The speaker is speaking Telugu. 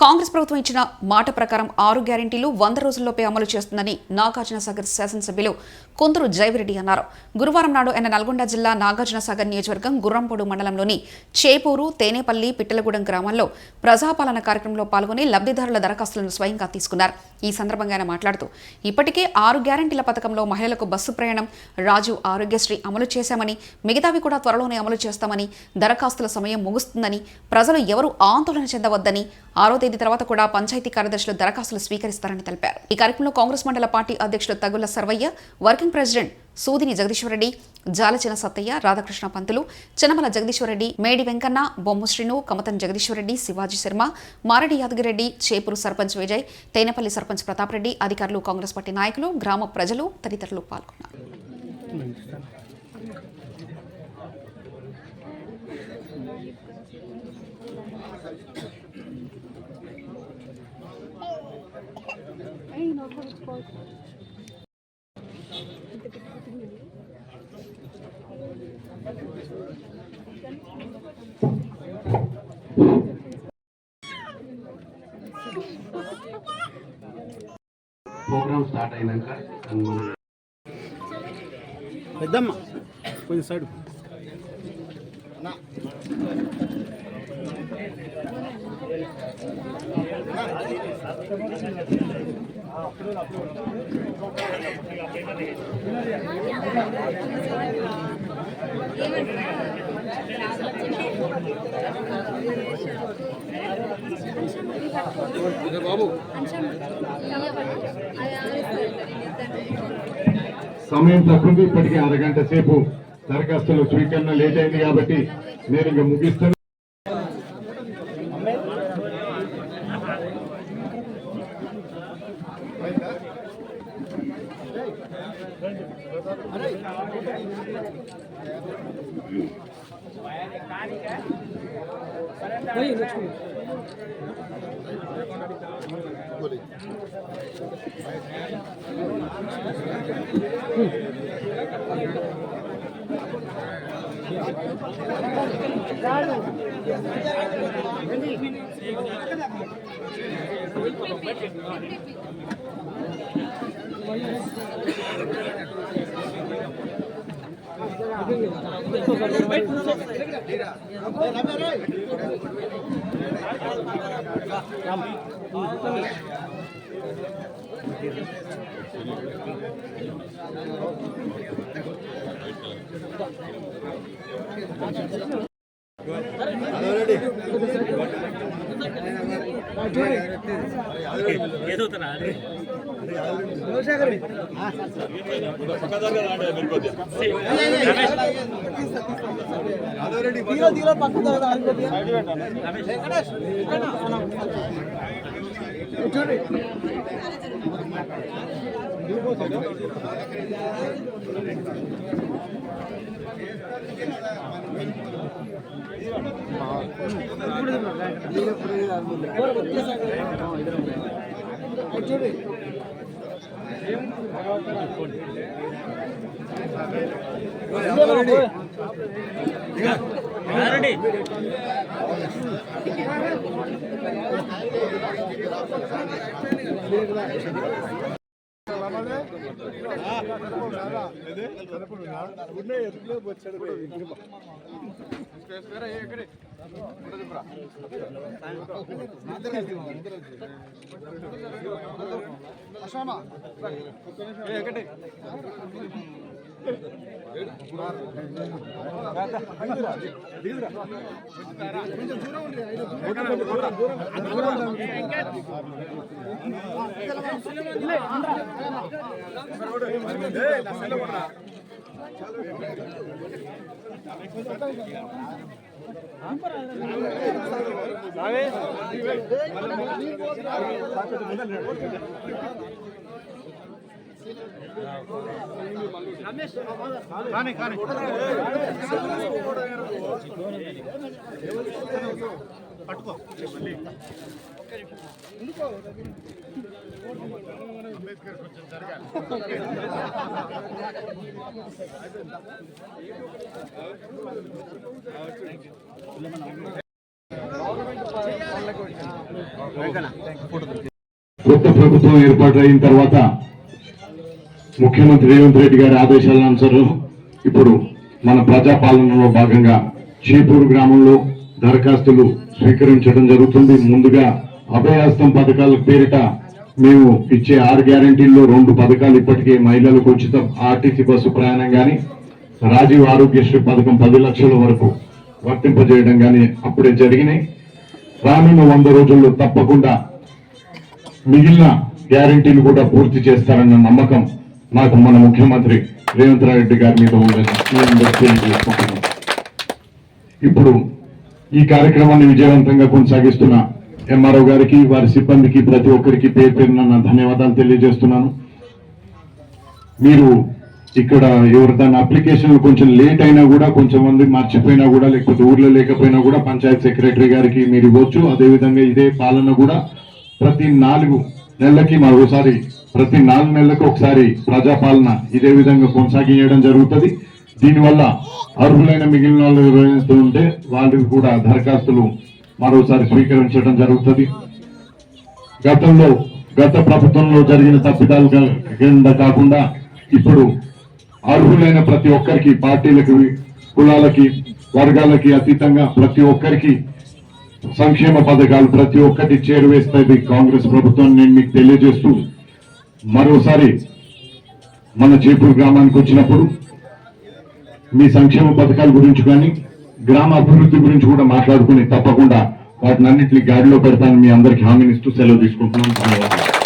కాంగ్రెస్ ప్రభుత్వం ఇచ్చిన మాట ప్రకారం 6 గ్యారెంటీలు 100 రోజుల్లోపే అమలు చేస్తుందని నాగార్జునసాగర్ శాసనసభ్యులు కొందరు జైవిరెడ్డి అన్నారు. గురువారం నాడు ఆయన నల్గొండ జిల్లా నాగార్జునసాగర్ నియోజకవర్గం గుర్రంపోడు మండలంలోని చేపూరు, తేనేపల్లి, పిట్టలగూడెం గ్రామాల్లో ప్రజాపాలన కార్యక్రమంలో పాల్గొని లబ్ధిదారుల దరఖాస్తులను స్వయంగా తీసుకున్నారు. ఈ సందర్భంగా ఆయన మాట్లాడుతూ ఇప్పటికే 6 గ్యారెంటీల పథకంలో మహిళలకు బస్సు ప్రయాణం, రాజు ఆరోగ్యశ్రీ అమలు చేశామని, మిగతావి కూడా త్వరలోనే అమలు చేస్తామని, దరఖాస్తుల సమయం ముగుస్తుందని, ప్రజలు ఎవరూ ఆందోళన చెందవద్దని, 6వ తేదీ తర్వాత కూడా పంచాయతీ కార్యదర్శులు దరఖాస్తులు స్వీకరిస్తారని తెలిపారు. ఈ కార్యక్రమంలో కాంగ్రెస్ మండల పార్టీ అధ్యక్షులు తగుళ్ల సర్వయ్య, వర్కింగ్ ప్రెసిడెంట్ సూదిని జగదీశ్వరరెడ్డి, జాలచిన సత్తయ్య, రాధాకృష్ణ పంతులు, చినమల జగదీశ్వరరెడ్డి, మేడి వెంకన్న, బొమ్ము శ్రీను, కమతం జగదీశ్వరరెడ్డి, శివాజీ శర్మ, మారెడ్డి యాదగిరెడ్డి, చేపూరు సర్పంచ్ విజయ్, తేనపల్లి సర్పంచ్ ప్రతాప్ రెడ్డి, అధికారులు, కాంగ్రెస్ పార్టీ నాయకులు, గ్రామ ప్రజలు తదితరులు పాల్గొన్నారు. ప్రోగ్రామ్ స్టార్ట్ అయినాక పెద్దమ్మ కొంచెం సైడ్ బాబు సమయం తక్కువ, ఇప్పటికీ అరగంట సేపు దరఖాస్తులు స్వీకరణ లేట్ అయింది కాబట్టి నేను ఇంకా ముగిస్తాను. పట్టుకో కొత్త ప్రభుత్వం ఏర్పాటైన తర్వాత ముఖ్యమంత్రి రేవంత్ రెడ్డి గారి ఆదేశాల అనుసారం ఇప్పుడు మన ప్రజాపాలనలో భాగంగా చీపూరు గ్రామంలో దరఖాస్తులు స్వీకరించడం జరుగుతుంది. ముందుగా అభయహస్తం పథకాల పేరిట మేము ఇచ్చే 6 గ్యారెంటీల్లో 2 పథకాలు ఇప్పటికే మహిళలకు ఉచితం ఆర్టీసీ బస్సు ప్రయాణం గాని, రాజీవ్ ఆరోగ్యశ్రీ పథకం 10 లక్షల వరకు వర్తింపజేయడం గాని అప్పుడే జరిగినాయి. రానున్న 100 రోజుల్లో తప్పకుండా మిగిలిన గ్యారెంటీలు కూడా పూర్తి చేస్తారన్న నమ్మకం నాకు మన ముఖ్యమంత్రి రేవంత్ రెడ్డి గారి మీద ఉందని ఇప్పుడు ఈ కార్యక్రమాన్ని విజయవంతంగా కొనసాగిస్తున్న ఎంఆర్ఓ గారికి, వారి సిబ్బందికి, ప్రతి ఒక్కరికి పేరు పేరున నా ధన్యవాదాలు తెలియజేస్తున్నాను. మీరు ఇక్కడ ఎవరిదైనా అప్లికేషన్లు కొంచెం లేట్ అయినా కూడా, కొంచెం మంది మర్చిపోయినా కూడా, లేకపోతే ఊర్లో లేకపోయినా కూడా పంచాయత్ సెక్రటరీ గారికి మీరు ఇవ్వచ్చు. అదేవిధంగా ఇదే పాలన కూడా ప్రతి 4 నెలలకి మరోసారి, ప్రతి 4 నెలలకు ఒకసారి ప్రజాపాలన ఇదే విధంగా కొనసాగించడం జరుగుతుంది. దీనివల్ల అర్హులైన మిగిలిన వాళ్ళు ఎవరైతే ఉంటే వాళ్ళకి కూడా దరఖాస్తులు మరోసారి స్వీకరించడం జరుగుతుంది. గత ప్రభుత్వంలో జరిగిన తప్పిదాలు కింద కాకుండా ఇప్పుడు అర్హులైన ప్రతి ఒక్కరికి, పార్టీలకి, కులాలకి, వర్గాలకి అతీతంగా ప్రతి ఒక్కరికి సంక్షేమ పథకాలు ప్రతి ఒక్కటి చేరువేస్తుంది కాంగ్రెస్ ప్రభుత్వం. నేను మీకు తెలియజేస్తూ మరోసారి మన చీపూరు గ్రామానికి వచ్చినప్పుడు మీ సంక్షేమ పథకాల గురించి కానీ, గ్రామ అభివృద్ధి గురించి కూడా మాట్లాడుకుని తప్పకుండా వాటిని అన్నింటినీ గాడిలో పెడతానని మీ అందరికీ హామీనిస్తూ సెలవు తీసుకుంటున్నాను. ధన్యవాదాలు.